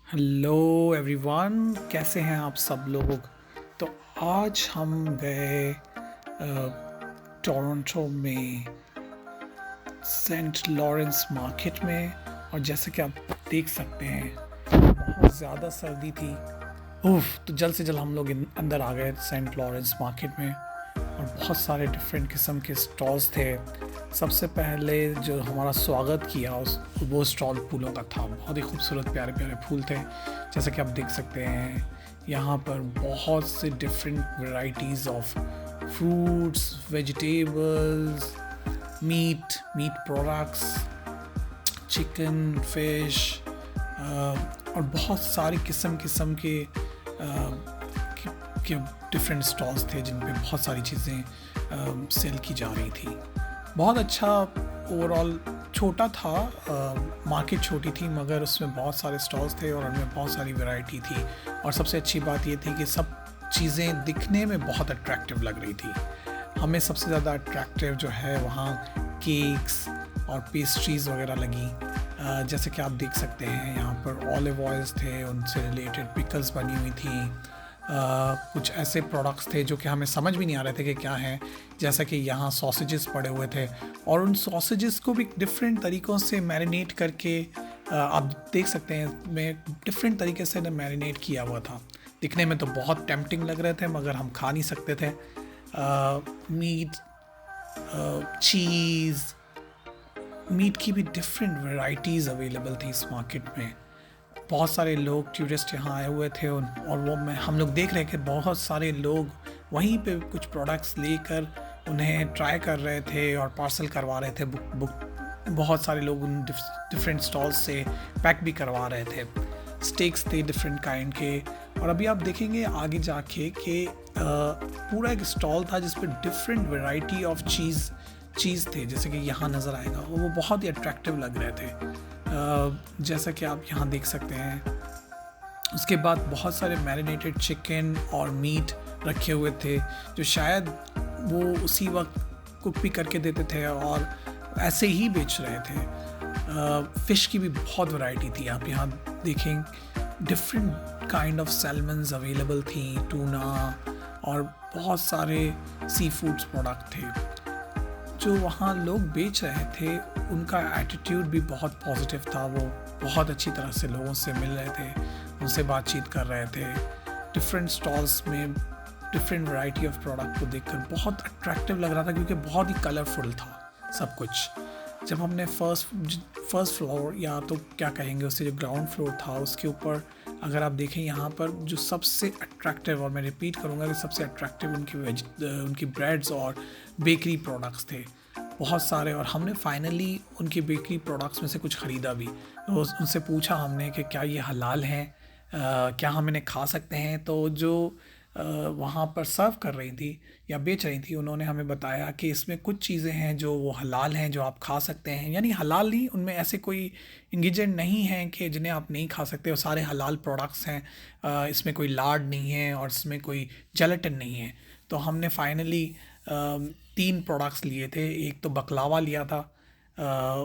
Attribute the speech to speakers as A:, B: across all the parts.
A: Hello everyone, कैसे हैं आप सब लोग। तो आज हम गए टोरंटो में सेंट लॉरेंस मार्केट में। और जैसे कि आप देख सकते हैं बहुत ज़्यादा सर्दी थी। तो जल्द से जल्द हम लोग अंदर आ गए सेंट लॉरेंस मार्केट में। और बहुत सारे डिफरेंट किस्म के स्टॉल्स थे। सबसे पहले जो हमारा स्वागत किया वो स्टॉल फूलों का था। बहुत ही खूबसूरत प्यारे प्यारे फूल थे। जैसा कि आप देख सकते हैं यहाँ पर बहुत से different varieties of fruits, vegetables, meat products, chicken, fish और बहुत सारी किस्म के डिफरेंट स्टॉल्स थे जिन पे बहुत सारी चीज़ें सेल की जा रही थी। बहुत अच्छा ओवरऑल छोटा था। मार्केट छोटी थी मगर उसमें बहुत सारे स्टॉल्स थे और उनमें बहुत सारी वैरायटी थी। और सबसे अच्छी बात ये थी कि सब चीज़ें दिखने में बहुत अट्रैक्टिव लग रही थी। हमें सबसे ज़्यादा अट्रैक्टिव जो है वहाँ केक्स और पेस्ट्रीज़ वगैरह लगी। जैसे कि आप देख सकते हैं यहाँ पर ऑलिव ऑयल्स थे, उनसे रिलेटेड पिकल्स बनी हुई थी। कुछ ऐसे प्रोडक्ट्स थे जो कि हमें समझ भी नहीं आ रहे थे कि क्या हैं। जैसा कि यहाँ सॉसेजेस पड़े हुए थे और उन सॉसेजेस को भी डिफरेंट तरीक़ों से मैरिनेट करके आप देख सकते हैं मैं डिफरेंट तरीके से ने मैरिनेट किया हुआ था। दिखने में तो बहुत टेम्पटिंग लग रहे थे मगर हम खा नहीं सकते थे। मीट, चीज़, मीट की भी डिफरेंट वैरायटीज़ अवेलेबल थी इस मार्केट में। बहुत सारे लोग टूरिस्ट यहाँ आए हुए थे और वो हम लोग देख रहे कि बहुत सारे लोग वहीं पे कुछ प्रोडक्ट्स लेकर उन्हें ट्राई कर रहे थे और पार्सल करवा रहे थे। बहुत सारे लोग उन डिफरेंट स्टॉल्स से पैक भी करवा रहे थे। स्टेक्स थे डिफरेंट काइंड के। और अभी आप देखेंगे आगे जाके कि पूरा एक स्टॉल था जिस पर डिफरेंट वैरायटी ऑफ चीज़ थे। जैसे कि यहाँ नज़र आएगा वो बहुत ही अट्रैक्टिव लग रहे थे। जैसा कि आप यहाँ देख सकते हैं। उसके बाद बहुत सारे मैरिनेटेड चिकन और मीट रखे हुए थे जो शायद वो उसी वक्त कुक भी करके देते थे और ऐसे ही बेच रहे थे। फ़िश की भी बहुत वैरायटी थी। आप यहाँ देखें डिफरेंट काइंड ऑफ सैल्मन्स अवेलेबल थी, टूना और बहुत सारे सी फूड्स प्रोडक्ट थे। जो वहाँ लोग बेच रहे थे उनका एटीट्यूड भी बहुत पॉजिटिव था। वो बहुत अच्छी तरह से लोगों से मिल रहे थे, उनसे बातचीत कर रहे थे। डिफरेंट स्टॉल्स में डिफरेंट वैरायटी ऑफ प्रोडक्ट को देखकर बहुत अट्रैक्टिव लग रहा था क्योंकि बहुत ही कलरफुल था सब कुछ। जब हमने फर्स्ट फ्लोर या तो क्या कहेंगे उससे जो ग्राउंड फ्लोर था उसके ऊपर अगर आप देखें यहाँ पर जो सबसे अट्रैक्टिव, और मैं रिपीट करूँगा कि सबसे अट्रैक्टिव उनकी ब्रेड्स और बेकरी प्रोडक्ट्स थे बहुत सारे। और हमने फाइनली उनकी बेकरी प्रोडक्ट्स में से कुछ ख़रीदा भी। तो उनसे पूछा हमने कि क्या ये हलाल हैं, क्या हम इन्हें खा सकते हैं। तो जो वहाँ पर सर्व कर रही थी या बेच रही थी उन्होंने हमें बताया कि इसमें कुछ चीज़ें हैं जो वो हलाल हैं जो आप खा सकते हैं। यानी हलाल नहीं, उनमें ऐसे कोई इंग्रेडिएंट नहीं हैं कि जिन्हें आप नहीं खा सकते। और सारे हलाल प्रोडक्ट्स हैं। इसमें कोई लाड नहीं है और इसमें कोई जेलेटिन नहीं है। तो हमने फाइनली 3 प्रोडक्ट्स लिए थे। एक तो बकलावा लिया था,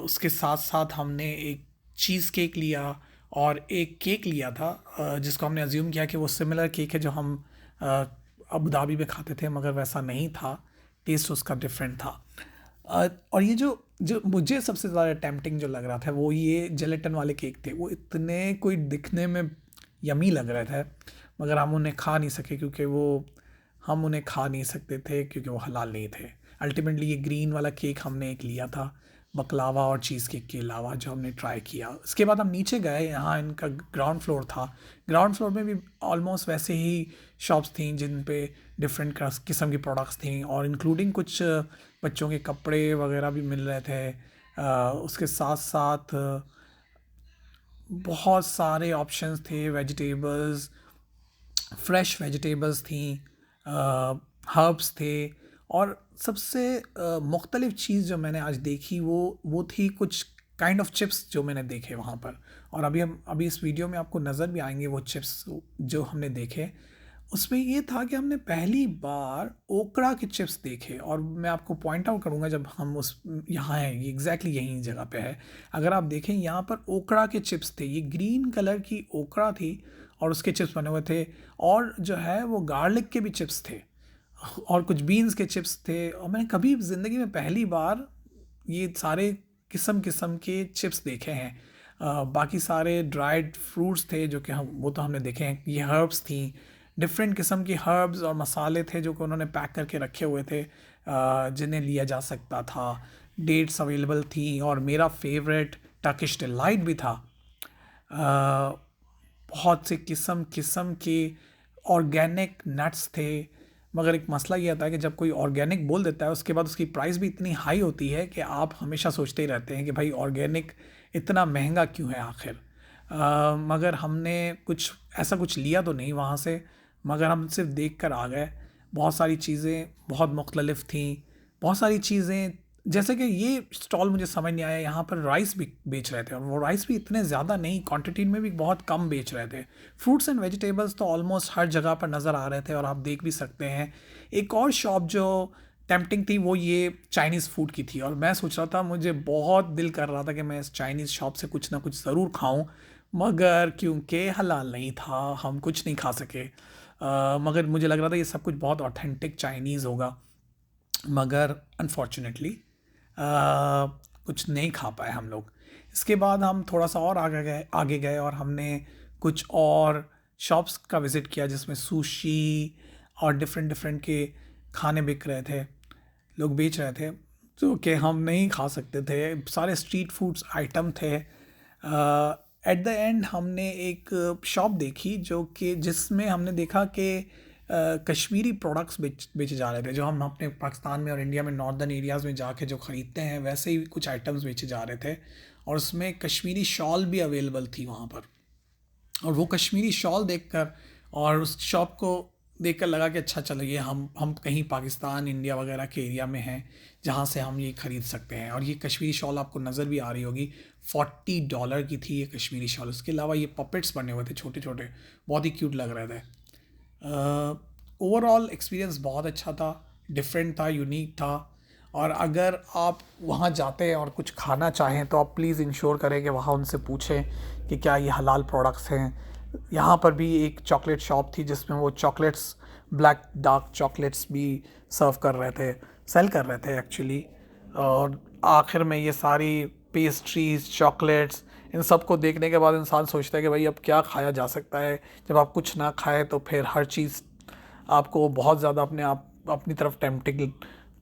A: उसके साथ साथ हमने एक चीज़ केक लिया और एक केक लिया था जिसको हमने अज्यूम किया कि वो सिमिलर केक है जो हम अबू धाबी में खाते थे मगर वैसा नहीं था। टेस्ट उसका डिफरेंट था। और ये जो जो मुझे सबसे ज़्यादा टेम्पटिंग जो लग रहा था वो ये जेलेटिन वाले केक थे। वो इतने कोई दिखने में यमी लग रहे थे मगर हम उन्हें खा नहीं सके क्योंकि हम उन्हें खा नहीं सकते थे क्योंकि वो हलाल नहीं थे। अल्टीमेटली ये ग्रीन वाला केक हमने एक लिया था बकलावा और चीज़ केक के अलावा जो हमने ट्राई किया। उसके बाद हम नीचे गए, यहाँ इनका ग्राउंड फ्लोर था। ग्राउंड फ्लोर में भी ऑलमोस्ट वैसे ही शॉप्स थी जिन पे डिफरेंट किस्म की प्रोडक्ट्स थी और इंक्लूडिंग कुछ बच्चों के कपड़े वगैरह भी मिल रहे थे। उसके साथ साथ बहुत सारे ऑप्शंस थे। वेजिटेबल्स, फ्रेश वेजिटेबल्स थी, हर्ब्स थे। और सबसे मुख्तलिफ़ चीज़ जो मैंने आज देखी वो थी कुछ काइंड ऑफ चिप्स जो मैंने देखे वहाँ पर। और अभी इस वीडियो में आपको नज़र भी आएंगे वो चिप्स जो हमने देखे। उसमें ये था कि हमने पहली बार ओकड़ा के चिप्स देखे, और मैं आपको पॉइंट आउट करूँगा जब हम उस यहाँ हैं, ये एग्जैक्टली यही जगह पे है। अगर आप देखें यहाँ पर ओकड़ा के चिप्स थे, ये ग्रीन कलर की ओकड़ा थी और उसके चिप्स बने हुए थे, और जो है वो गार्लिक के भी चिप्स थे और कुछ बीन्स के चिप्स थे। और मैंने कभी ज़िंदगी में पहली बार ये सारे किस्म किस्म के चिप्स देखे हैं। बाकी सारे ड्राइड फ्रूट्स थे जो कि हम वो तो हमने देखे हैं। ये हर्ब्स थी, डिफरेंट किस्म की हर्ब्स और मसाले थे जो कि उन्होंने पैक करके रखे हुए थे, जिन्हें लिया जा सकता था। डेट्स अवेलेबल थी और मेरा फेवरेट टर्किश डिलाइट भी था। अ, बहुत से किस्म किस्म के ऑर्गेनिक नट्स थे। मगर एक मसला ये आता है कि जब कोई ऑर्गेनिक बोल देता है उसके बाद उसकी प्राइस भी इतनी हाई होती है कि आप हमेशा सोचते ही रहते हैं कि भाई ऑर्गेनिक इतना महंगा क्यों है आखिर। मगर हमने कुछ ऐसा कुछ लिया तो नहीं वहाँ से, मगर हम सिर्फ देख कर आ गए। बहुत सारी चीज़ें बहुत मुख्तलिफ थी, बहुत सारी चीज़ें, जैसे कि ये स्टॉल मुझे समझ नहीं आया, यहाँ पर राइस भी बेच रहे थे और वो राइस भी इतने ज़्यादा नहीं, क्वांटिटी में भी बहुत कम बेच रहे थे। फ्रूट्स एंड वेजिटेबल्स तो ऑलमोस्ट हर जगह पर नज़र आ रहे थे और आप देख भी सकते हैं। एक और शॉप जो टेम्पटिंग थी वो ये चाइनीज़ फूड की थी, और मैं सोच रहा था, मुझे बहुत दिल कर रहा था कि मैं इस चाइनीज़ शॉप से कुछ ना कुछ ज़रूर खाऊं, मगर क्योंकि हलाल नहीं था हम कुछ नहीं खा सके। मगर मुझे लग रहा था ये सब कुछ बहुत ऑथेंटिक चाइनीज़ होगा, मगर अनफॉर्चुनेटली कुछ नहीं खा पाए हम लोग। इसके बाद हम थोड़ा सा और आगे गए और हमने कुछ और शॉप्स का विज़िट किया जिसमें सुशी और डिफरेंट डिफरेंट के खाने बिक रहे थे, लोग बेच रहे थे, जो कि हम नहीं खा सकते थे। सारे स्ट्रीट फूड्स आइटम थे। एट द एंड हमने एक शॉप देखी जो कि जिसमें हमने देखा कि कश्मीरी प्रोडक्ट्स बेचे जा रहे थे, जो हम अपने पाकिस्तान में और इंडिया में नॉर्दर्न एरियाज़ में जाके जो ख़रीदते हैं वैसे ही कुछ आइटम्स बेचे जा रहे थे। और उसमें कश्मीरी शॉल भी अवेलेबल थी वहाँ पर। और वो कश्मीरी शॉल देखकर और उस शॉप को देखकर लगा कि अच्छा चलो, ये हम कहीं पाकिस्तान इंडिया वगैरह के एरिया में हैं जहाँ से हम ये ख़रीद सकते हैं। और ये कश्मीरी शॉल आपको नज़र भी आ रही होगी, $40 की थी ये कश्मीरी शॉल। उसके अलावा ये पपेट्स बने हुए थे छोटे छोटे, बहुत ही क्यूट लग रहे थे। ओवरऑल एक्सपीरियंस बहुत अच्छा था, डिफरेंट था, यूनिक था। और अगर आप वहाँ जाते हैं और कुछ खाना चाहें तो आप प्लीज़ इंश्योर करें कि वहाँ उनसे पूछें कि क्या ये हलाल प्रोडक्ट्स हैं। यहाँ पर भी एक चॉकलेट शॉप थी जिसमें वो चॉकलेट्स, ब्लैक डार्क चॉकलेट्स भी सर्व कर रहे थे, सेल कर रहे थे एक्चुअली। और आखिर में ये सारी पेस्ट्रीज, चॉकलेट्स, इन सब को देखने के बाद इंसान सोचता है कि भाई अब क्या खाया जा सकता है। जब आप कुछ ना खाएं तो फिर हर चीज़ आपको बहुत ज़्यादा अपनी तरफ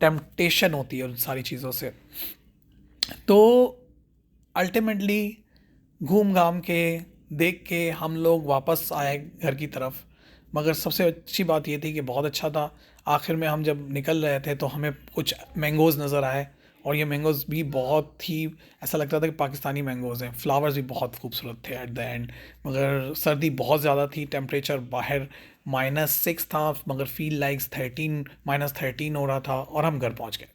A: टेम्पटेशन होती है उन सारी चीज़ों से। तो अल्टीमेटली घूम घाम के देख के हम लोग वापस आए घर की तरफ। मगर सबसे अच्छी बात ये थी कि बहुत अच्छा था। आखिर में हम जब निकल रहे थे तो हमें कुछ मैंगोज़ नज़र आए, और ये मैंगोज़ भी बहुत ही ऐसा लगता था कि पाकिस्तानी मैंगोज़ हैं। फ्लावर्स भी बहुत खूबसूरत थे एट द एंड। मगर सर्दी बहुत ज़्यादा थी, टेम्परेचर बाहर -6 था, मगर फील लाइक्स 13 -13 हो रहा था, और हम घर पहुंच गए।